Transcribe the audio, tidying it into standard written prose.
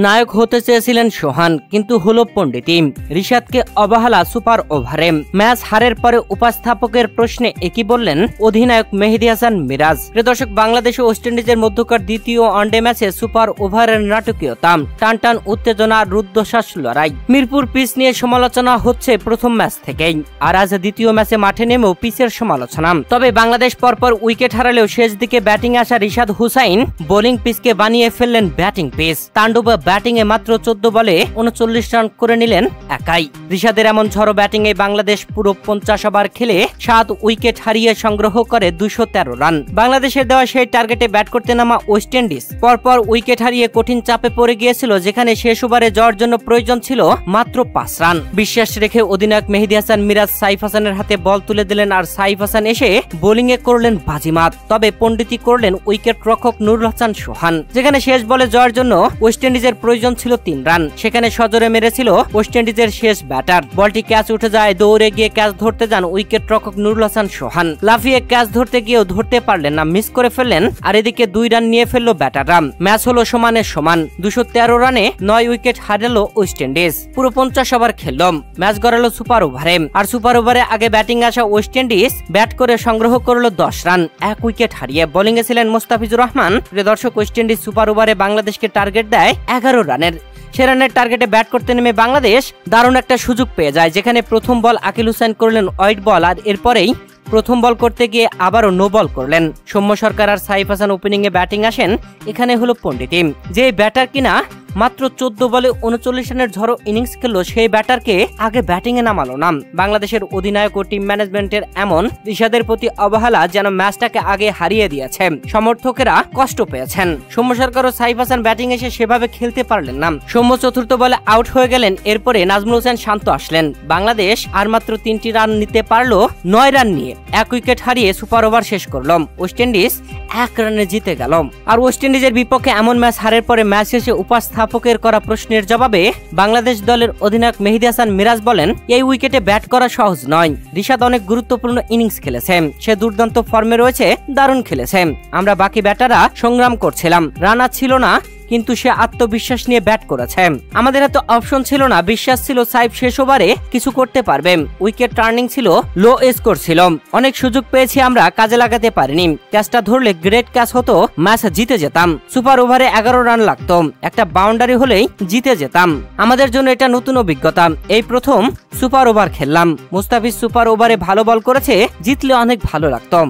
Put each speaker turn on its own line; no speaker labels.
নায়ক হতে চেয়েছিলেন সোহান, কিন্তু হলো পণ্ডিতি। রিশাদকে অবহেলা সুপার ওভারে। ম্যাচ হারের পরে উপস্থাপকের প্রশ্নে একই বললেন অধিনায়ক মেহেদী হাসান মিরাজ। দর্শক, বাংলাদেশ ও ওয়েস্ট ইন্ডিজের মধ্যকার দ্বিতীয় ওয়ানডে ম্যাচে সুপার ওভারের নাটকীয়তা, টানটান উত্তেজনা, রুদ্ধশ্বাস লড়াই। মিরপুর পিচ নিয়ে সমালোচনা হচ্ছে প্রথম ম্যাচ থেকেই, আর আজ দ্বিতীয় ম্যাচে মাঠে নেমেও পিচের সমালোচনা। তবে বাংলাদেশ পরপর উইকেট হারালেও শেষ দিকে ব্যাটিং আসা রিশাদ হুসাইন বোলিং পিচকে বানিয়ে ফেললেন ব্যাটিং পিচ। তাণ্ডব ব্যাটিং এ মাত্র 14 বলে 39 রান করে নিলেন একাই। রিশাদের এমন ঝড়ো ব্যাটিং এ বাংলাদেশ পুরো 50 ওভার খেলে 7 উইকেট হারিয়ে সংগ্রহ করে 213 রান। বাংলাদেশের দেওয়া সেই টার্গেটে ব্যাট করতে নামা ওয়েস্ট ইন্ডিজ পরপর উইকেট হারিয়ে কঠিন চাপে পড়ে গিয়েছিল, যেখানে শেষ ওভারে যাওয়ার জন্য প্রয়োজন ছিল মাত্র 5 রান। বিশ্বাস রেখে অধিনায়ক মেহেদী হাসান মিরাজ সাইফ হাসানের হাতে বল তুলে দিলেন, আর সাইফ হাসান এসে বোলিং এ করলেন বাজিমাত। তবে পণ্ডিতি করলেন উইকেট রক্ষক নুরুল হাসান সোহান, যেখানে শেষ বলে যাওয়ার জন্য ওয়েস্ট ইন্ডিজের প্রয়োজন ছিল 3 রান। সেখানে সজোরে মেরেছিল ওয়েস্ট ইন্ডিজের শেষ ব্যাটার। বলটি ক্যাচ উঠে যায়, দৌড়ে গিয়ে ক্যাচ ধরতে যান উইকেট রক্ষক নুরুল হাসান সোহান। লাফিয়ে ক্যাচ ধরতে গিয়েও ধরতে পারলেন না, মিস করে ফেললেন। আর এদিকে 2 রান নিয়ে ফেললো ব্যাটাররা। ম্যাচ হলো সমানের সমান। 213 রানে 9 উইকেট হারালো ওয়েস্ট ইন্ডিজ। পুরো 50 ওভার খেলল। ম্যাচ গড়ালো সুপার ওভারে। আর সুপার ওভারে আগে ব্যাটিং আসা ওয়েস্ট ইন্ডিজ ব্যাট করে সংগ্রহ করলো 10 রান, 1 উইকেট হারিয়ে। বোলিং এ ছিলেন মুস্তাফিজুর রহমান। দর্শক, ওয়েস্ট ইন্ডিজ সুপার ওভারে বাংলাদেশকে টার্গেট দেয় 11 রানের। সে রানের টার্গেটে ব্যাট করতে নেমে বাংলাদেশ দারুণ একটা সুযোগ পেয়ে যায়, যেখানে প্রথম বল আকিল হুসাইন করলেন ওয়াইড বল, আর এরপরেই প্রথম বল করতে গিয়ে আবারও নো বল করলেন। সৌম্য সরকার আর সাইফ হাসান ওপেনিং এ ব্যাটিং আসেন। এখানে হলো পণ্ডিতি, যে ব্যাটার কিনা মাত্র 14 বলে 39 রানের ঝড়ো ইনিংস খেললো, সেই ব্যাটারকে আগে ব্যাটিং এ নামালো না। বাংলাদেশের অধিনায়ক ও টিম ম্যানেজমেন্টের এমন রিশাদের প্রতি অবহেলা যেন ম্যাচটাকে আগে হারিয়ে দিয়েছে। সমর্থকেরা কষ্ট পেয়েছেন। সৌম্য সরকার ও সাইফ হাসান ব্যাটিং এসে সেভাবে খেলতে পারলেন না। সৌম্য চতুর্থ বলে আউট হয়ে গেলেন। এরপরে নাজমুল হোসেন শান্ত আসলেন। বাংলাদেশ আর মাত্র 3টি রান নিতে পারলো 9 রান নিয়ে 1 উইকেট হারিয়ে সুপার ওভার শেষ করল। ওয়েস্ট ইন্ডিজ 1 রানে জিতে গেল। আর ওয়েস্ট ইন্ডিজের বিপক্ষে এমন ম্যাচ হারের পরে ম্যাচ শেষে উপস্থাপকের করা প্রশ্নের জবাবে বাংলাদেশ দলের অধিনায়ক মেহেদী হাসান মিরাজ বলেন, এই উইকেটে ব্যাট করা সহজ নয়। রিশাদ অনেক গুরুত্বপূর্ণ ইনিংস খেলেছে, সে দুর্দান্ত ফর্মে রয়েছে, দারুণ খেলেছে। আমরা বাকি ব্যাটাররা সংগ্রাম করছিলাম, রান ছিল না, কিন্তু সে আত্মবিশ্বাস নিয়ে ব্যাট করেছে। আমাদের এত অপশন ছিল না, বিশ্বাস ছিল সাইফ শেষ ওভারে কিছু করতে পারবে। উইকেট টার্নিং ছিল, লো স্কোর ছিল, অনেক সুযোগ পেয়েছি, আমরা কাজে লাগাতে পারিনি। ক্যাচটা ধরলে গ্রেট ক্যাচ হতো, ম্যাচ জিতে যেতাম। সুপার ওভারে 11 রান লাগতো, একটা বাউন্ডারি হলেই জিতে যেতাম। আমাদের জন্য এটা নতুন অভিজ্ঞতা, এই প্রথম সুপার ওভার খেললাম। মুস্তাফিজ সুপার ওভারে ভালো বল করেছে, জিতলে অনেক ভালো লাগতো।